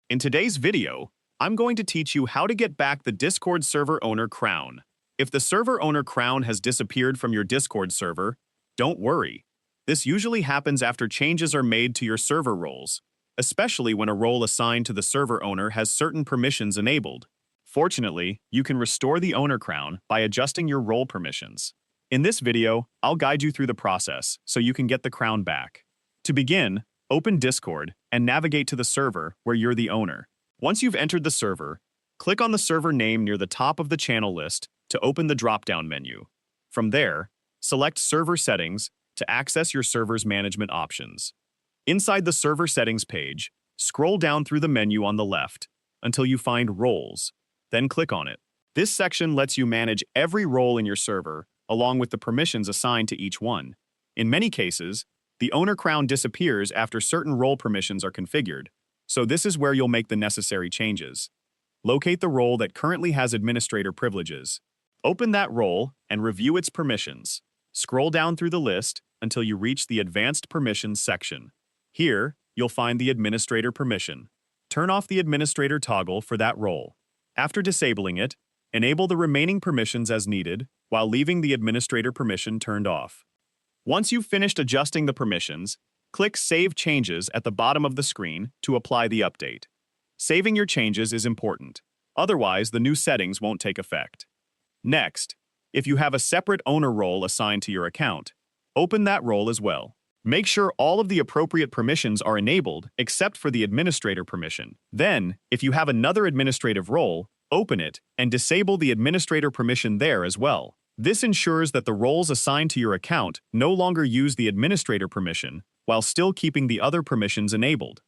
In today's video, I'm going to teach you how to get back the Discord server owner crown. If the server owner crown has disappeared from your Discord server, don't worry. This usually happens after changes are made to your server roles, especially when a role assigned to the server owner has certain permissions enabled. Fortunately, you can restore the owner crown by adjusting your role permissions. In this video, I'll guide you through the process so you can get the crown back. To begin, open Discord and navigate to the server where you're the owner. Once you've entered the server, click on the server name near the top of the channel list to open the drop-down menu. From there, select Server Settings to access your server's management options. Inside the Server Settings page, scroll down through the menu on the left until you find Roles, then click on it. This section lets you manage every role in your server, along with the permissions assigned to each one. In many cases, the owner crown disappears after certain role permissions are configured, so this is where you'll make the necessary changes. Locate the role that currently has administrator privileges. Open that role and review its permissions. Scroll down through the list until you reach the Advanced Permissions section. Here, you'll find the administrator permission. Turn off the administrator toggle for that role. After disabling it, enable the remaining permissions as needed while leaving the administrator permission turned off. Once you've finished adjusting the permissions, click Save Changes at the bottom of the screen to apply the update. Saving your changes is important. Otherwise, the new settings won't take effect. Next, if you have a separate owner role assigned to your account, open that role as well. Make sure all of the appropriate permissions are enabled except for the administrator permission. Then, if you have another administrative role, open it and disable the administrator permission there as well. This ensures that the roles assigned to your account no longer use the administrator permission while still keeping the other permissions enabled.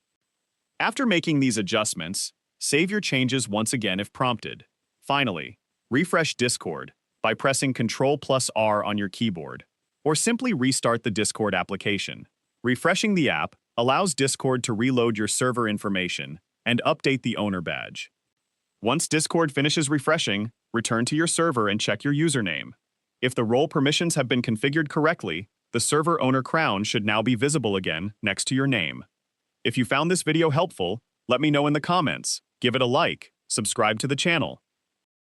After making these adjustments, save your changes once again if prompted. Finally, refresh Discord by pressing Ctrl+R on your keyboard, or simply restart the Discord application. Refreshing the app allows Discord to reload your server information and update the owner badge. Once Discord finishes refreshing, return to your server and check your username. If the role permissions have been configured correctly, the server owner crown should now be visible again next to your name. If you found this video helpful, let me know in the comments, give it a like, subscribe to the channel,